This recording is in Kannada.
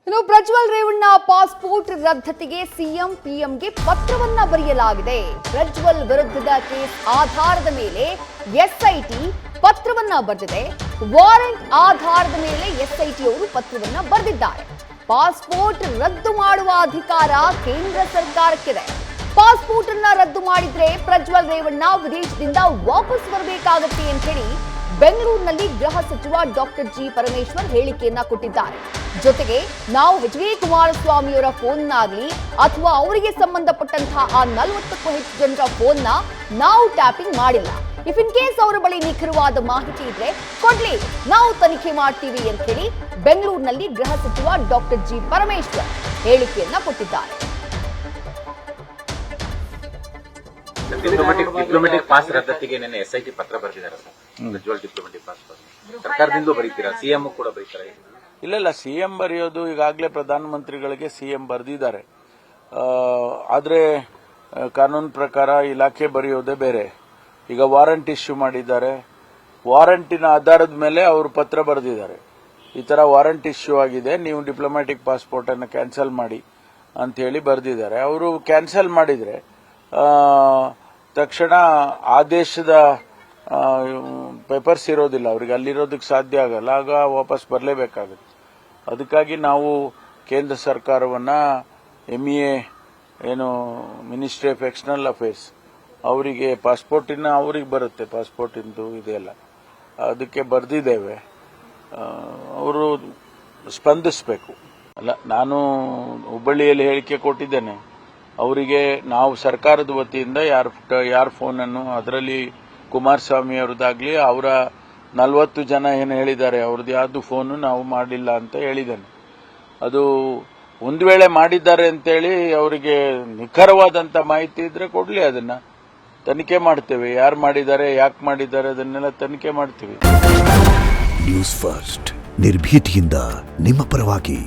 ಇನ್ನು ಪ್ರಜ್ವಲ್ ರೇವಣ್ಣ ಪಾಸ್ಪೋರ್ಟ್ ರದ್ದತಿಗೆ ಸಿಎಂ ಪಿಎಂಗೆ ಪತ್ರವನ್ನ ಬರೆಯಲಾಗಿದೆ. ಪ್ರಜ್ವಲ್ ವಿರುದ್ಧದ ಕೇಸ್ ಆಧಾರದ ಮೇಲೆ ಎಸ್ಐಟಿ ಪತ್ರವನ್ನ ಬರೆದಿದೆ. ವಾರೆಂಟ್ ಆಧಾರದ ಮೇಲೆ ಎಸ್ಐಟಿ ಅವರು ಪತ್ರವನ್ನ ಬರೆದಿದ್ದಾರೆ. ಪಾಸ್ಪೋರ್ಟ್ ರದ್ದು ಮಾಡುವ ಅಧಿಕಾರ ಕೇಂದ್ರ ಸರ್ಕಾರಕ್ಕಿದೆ. ಪಾಸ್ಪೋರ್ಟ್ ಅನ್ನ ರದ್ದು ಮಾಡಿದ್ರೆ ಪ್ರಜ್ವಲ್ ರೇವಣ್ಣ ವಿದೇಶದಿಂದ ವಾಪಸ್ ಬರಬೇಕಾಗುತ್ತೆ ಅಂತ ಹೇಳಿ ಬೆಂಗಳೂರಿನಲ್ಲಿ ಗೃಹ ಸಚಿವ ಡಾಕ್ಟರ್ ಜಿ ಪರಮೇಶ್ವರ್ ಹೇಳಿಕೆಯನ್ನ ಕೊಟ್ಟಿದ್ದಾರೆ. ಜೊತೆಗೆ ನಾವು ಎಚ್.ಡಿ. ಕುಮಾರಸ್ವಾಮಿಯವರ ಫೋನ್ನಾಗಲಿ ಅಥವಾ ಅವರಿಗೆ ಸಂಬಂಧಪಟ್ಟಂತಹ ಆ 40ಕ್ಕೂ ಹೆಚ್ಚು ಜನರ ಫೋನ್ನ ನಾವು ಟ್ಯಾಪಿಂಗ್ ಮಾಡಿಲ್ಲ. ಇಫ್ ಇನ್ ಕೇಸ್ ಅವರ ಬಳಿ ನಿಖರವಾದ ಮಾಹಿತಿ ಇದ್ರೆ ಕೊಡ್ಲಿ, ನಾವು ತನಿಖೆ ಮಾಡ್ತೀವಿ ಅಂತ ಹೇಳಿ ಬೆಂಗಳೂರಿನಲ್ಲಿ ಗೃಹ ಸಚಿವ ಡಾಕ್ಟರ್ ಜಿ ಪರಮೇಶ್ವರ್ ಹೇಳಿಕೆಯನ್ನ ಕೊಟ್ಟಿದ್ದಾರೆ. ಡಿಪ್ಲೊಮ್ಯಾಟಿಕ್ ಪಾಸ್ ರದ್ದತಿಗೆ ನಿನ್ನೆ ಎಸ್ಐಟಿ ಪತ್ರ ಬರೆದಿದ್ದಾರೆ ಸರ್. ಪ್ರಜ್ವಲ್ ಡಿಪ್ಲೊಮ್ಯಾಟಿಕ್ ಪಾಸ್ ಸರ್ಕಾರದಿಂದ ಬರೀತೀರಾ, ಸಿಎಂ ಕೂಡ ಬರೀತಾರೆ? ಇಲ್ಲ, ಸಿಎಂ ಬರೆಯೋದು ಈಗಾಗಲೇ ಪ್ರಧಾನಮಂತ್ರಿಗಳಿಗೆ ಸಿಎಂ ಬರೆದಿದ್ದಾರೆ. ಆದರೆ ಕಾನೂನು ಪ್ರಕಾರ ಇಲಾಖೆ ಬರೆಯೋದೇ ಬೇರೆ. ಈಗ ವಾರಂಟ್ ಇಶ್ಯೂ ಮಾಡಿದ್ದಾರೆ. ವಾರಂಟಿನ ಆಧಾರದ ಮೇಲೆ ಅವರು ಪತ್ರ ಬರೆದಿದ್ದಾರೆ. ಈ ತರ ವಾರಂಟ್ ಇಶ್ಯೂ ಆಗಿದೆ, ನೀವು ಡಿಪ್ಲೊಮ್ಯಾಟಿಕ್ ಪಾಸ್ಪೋರ್ಟ್ ಅನ್ನು ಕ್ಯಾನ್ಸಲ್ ಮಾಡಿ ಅಂತ ಹೇಳಿ ಬರೆದಿದ್ದಾರೆ. ಅವರು ಕ್ಯಾನ್ಸಲ್ ಮಾಡಿದ್ರೆ ತಕ್ಷಣ ಆದೇಶದ ಪೇಪರ್ಸ್ ಇರೋದಿಲ್ಲ, ಅವ್ರಿಗೆ ಅಲ್ಲಿರೋದಕ್ಕೆ ಸಾಧ್ಯ ಆಗಲ್ಲ, ಆಗ ವಾಪಸ್ ಬರಲೇಬೇಕಾಗುತ್ತೆ. ಅದಕ್ಕಾಗಿ ನಾವು ಕೇಂದ್ರ ಸರ್ಕಾರವನ್ನ MEA ಏನು ಮಿನಿಸ್ಟ್ರಿ ಆಫ್ ಎಕ್ಸ್ಟರ್ನಲ್ ಅಫೇರ್ಸ್ ಅವರಿಗೆ ಪಾಸ್ಪೋರ್ಟಿನ ಅವ್ರಿಗೆ ಬರುತ್ತೆ, ಪಾಸ್ಪೋರ್ಟಿಂದು ಇದೆಲ್ಲ, ಅದಕ್ಕೆ ಬರೆದಿದ್ದೇವೆ. ಅವರು ಸ್ಪಂದಿಸಬೇಕು. ಅಲ್ಲ, ನಾನು ಹುಬ್ಬಳ್ಳಿಯಲ್ಲಿ ಹೇಳಿಕೆ ಕೊಟ್ಟಿದ್ದೇನೆ ಅವರಿಗೆ. ನಾವು ಸರ್ಕಾರದ ವತಿಯಿಂದ ಯಾರ ಫೋನನ್ನು, ಅದರಲ್ಲಿ ಕುಮಾರಸ್ವಾಮಿ ಅವರದಾಗ್ಲಿ ಅವರ 40 ಜನ ಏನು ಹೇಳಿದ್ದಾರೆ ಅವ್ರದ್ದು ಯಾವ್ದು ಫೋನು ನಾವು ಮಾಡಿಲ್ಲ ಅಂತ ಹೇಳಿದ್ದೇನೆ. ಅದು ಒಂದು ವೇಳೆ ಮಾಡಿದ್ದಾರೆ ಅಂತೇಳಿ ಅವರಿಗೆ ನಿಖರವಾದಂತ ಮಾಹಿತಿ ಇದ್ರೆ ಕೊಡ್ಲಿ, ಅದನ್ನ ತನಿಖೆ ಮಾಡ್ತೇವೆ. ಯಾರು ಮಾಡಿದ್ದಾರೆ, ಯಾಕೆ ಮಾಡಿದ್ದಾರೆ, ಅದನ್ನೆಲ್ಲ ತನಿಖೆ ಮಾಡ್ತೀವಿ. ನ್ಯೂಸ್ ಫಸ್ಟ್ ನಿರ್ಭೀತಿಯಿಂದ ನಿಮ್ಮ ಪರವಾಗಿ.